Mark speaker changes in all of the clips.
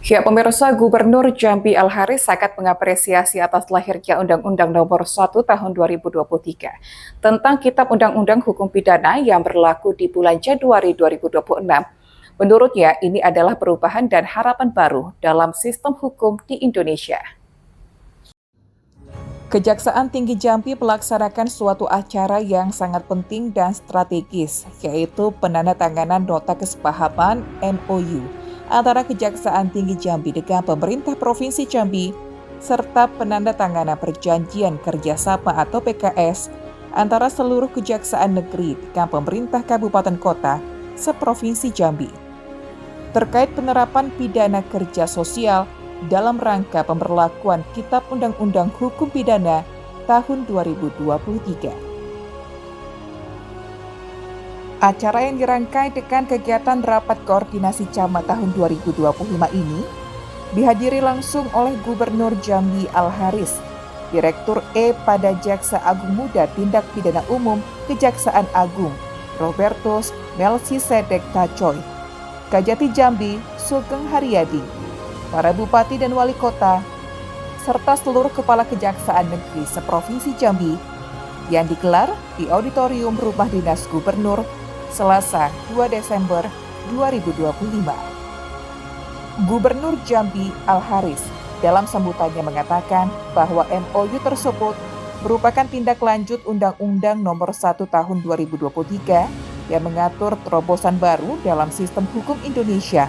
Speaker 1: Ya, pemirsa, Gubernur Jambi Al-Haris sangat mengapresiasi atas lahirnya Undang-Undang Nomor 1 Tahun 2023 tentang Kitab Undang-Undang Hukum Pidana yang berlaku di bulan Januari 2026. Menurutnya, ini adalah perubahan dan harapan baru dalam sistem hukum di Indonesia. Kejaksaan Tinggi Jambi melaksanakan suatu acara yang sangat penting dan strategis, yaitu penandatanganan nota kesepahaman MOU antara Kejaksaan Tinggi Jambi dengan pemerintah Provinsi Jambi, serta penandatanganan perjanjian kerjasama atau PKS antara seluruh kejaksaan negeri dengan pemerintah kabupaten kota seprovinsi Jambi terkait penerapan pidana kerja sosial dalam rangka pemberlakuan Kitab Undang-Undang Hukum Pidana tahun 2023. Acara yang dirangkai dengan kegiatan Rapat Koordinasi Camat tahun 2025 ini dihadiri langsung oleh Gubernur Jambi Al-Haris, Direktur pada Jaksa Agung Muda Tindak Pidana Umum Kejaksaan Agung, Robertus Melchisedek Tacoy, Kajati Jambi Sugeng Haryadi, para bupati dan wali kota, serta seluruh kepala kejaksaan negeri seprovinsi Jambi yang digelar di Auditorium Rumah Dinas Gubernur Selasa 2 Desember 2025. Gubernur Jambi Al-Haris dalam sambutannya mengatakan bahwa MOU tersebut merupakan tindak lanjut Undang-Undang Nomor 1 Tahun 2023 yang mengatur terobosan baru dalam sistem hukum Indonesia,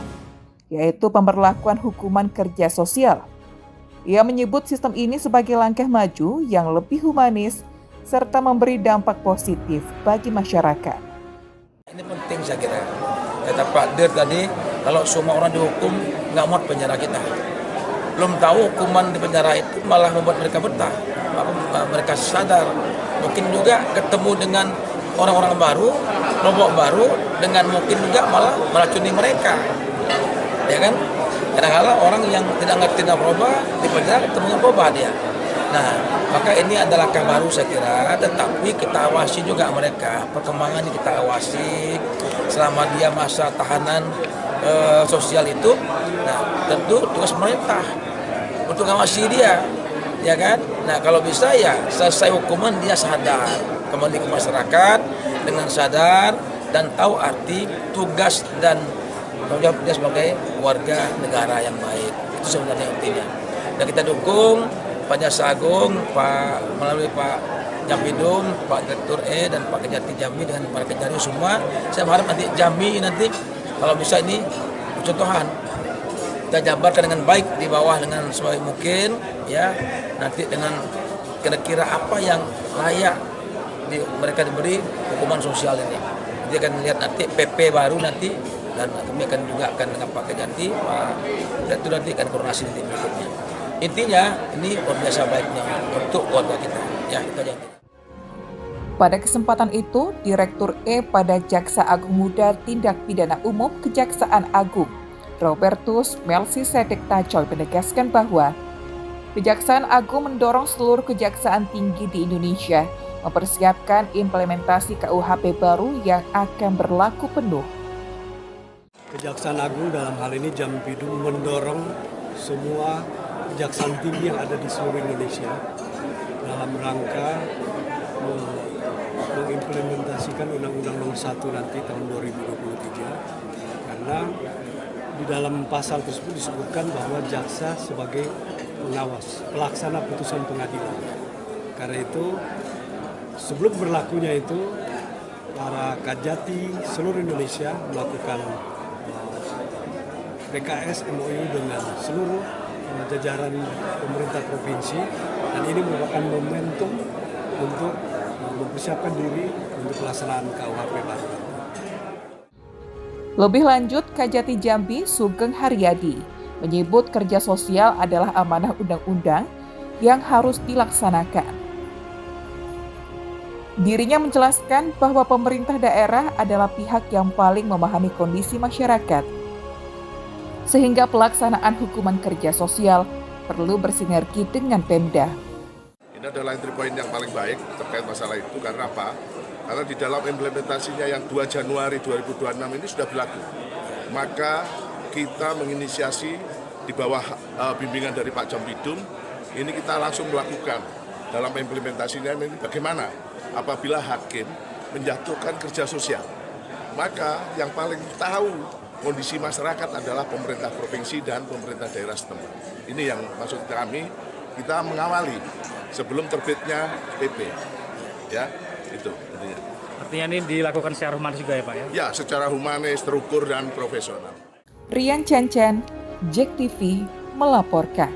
Speaker 1: yaitu pemberlakuan hukuman kerja sosial. Ia menyebut sistem ini sebagai langkah maju yang lebih humanis serta memberi dampak positif bagi masyarakat.
Speaker 2: Ini penting saya kira. Kata Pak Dir tadi, kalau semua orang dihukum, nggak muat penjara kita. Belum tahu hukuman di penjara itu malah membuat mereka betah. Mereka sadar. Mungkin juga ketemu dengan orang-orang baru, kelompok baru, dengan mungkin juga malah meracuni mereka. Ya kan? Kadang-kadang orang yang tidak ngerti narkoba di penjara ketemu narkoba dia. Nah, maka ini adalah langkah baru saya kira, tetapi kita awasi juga mereka, perkembangannya kita awasi selama dia masa tahanan sosial itu. Nah, tentu tugas pemerintah untuk mengawasi dia, ya kan? Nah, kalau bisa ya selesai hukuman dia sadar, kembali ke masyarakat dengan sadar dan tahu arti tugas dan tanggung jawab dia sebagai warga negara yang baik. Itu sebenarnya intinya. Dan kita dukung Pak Jaksa Agung, melalui Pak Jampidum, Pak Direktur dan Pak Kejati Jambi dengan para kejari semua. Saya berharap nanti Jambi nanti kalau bisa ini contohan kita jabarkan dengan baik di bawah dengan sebaik mungkin, ya. Nanti dengan kira-kira apa yang layak mereka diberi hukuman sosial ini. Dia akan lihat nanti PP baru nanti, dan kami akan juga dengan Pak Kejati, Pak Direktur nanti akan koordinasi nanti berikutnya. Intinya ini luar biasa baiknya untuk warga kita. Ya, itu aja.
Speaker 1: Pada kesempatan itu, Direktur pada Jaksa Agung Muda Tindak Pidana Umum Kejaksaan Agung, Robertus Melchisedek Tacoy menegaskan bahwa Kejaksaan Agung mendorong seluruh kejaksaan tinggi di Indonesia mempersiapkan implementasi KUHP baru yang akan berlaku penuh.
Speaker 3: Kejaksaan Agung dalam hal ini Jampidum mendorong semua kejaksaan tinggi yang ada di seluruh Indonesia dalam rangka mengimplementasikan Undang-Undang Nomor 1 nanti tahun 2023, karena di dalam pasal tersebut disebutkan bahwa jaksa sebagai pengawas, pelaksana putusan pengadilan. Karena itu sebelum berlakunya itu para kajati seluruh Indonesia melakukan PKS MOU dengan seluruh jajaran pemerintah provinsi, dan ini merupakan momentum untuk mempersiapkan diri untuk pelaksanaan KUHP baru.
Speaker 1: Lebih lanjut, Kajati Jambi Sugeng Haryadi menyebut kerja sosial adalah amanah undang-undang yang harus dilaksanakan. Dirinya menjelaskan bahwa pemerintah daerah adalah pihak yang paling memahami kondisi masyarakat, sehingga pelaksanaan hukuman kerja sosial perlu bersinergi dengan Pemda.
Speaker 4: Ini adalah entry point yang paling baik terkait masalah itu. Karena apa? Karena di dalam implementasinya yang 2 Januari 2026 ini sudah berlaku. Maka kita menginisiasi di bawah bimbingan dari Pak Jampidum, ini kita langsung melakukan dalam implementasinya ini bagaimana apabila hakim menjatuhkan kerja sosial. Maka yang paling tahu kondisi masyarakat adalah pemerintah provinsi dan pemerintah daerah setempat. Ini yang maksud kami, kita mengawali sebelum terbitnya PP. Ya, itu intinya.
Speaker 5: Artinya ini dilakukan secara humanis juga ya Pak ya?
Speaker 4: Ya, secara humanis, terukur, dan profesional.
Speaker 1: Rian Cancan, JEK TV melaporkan.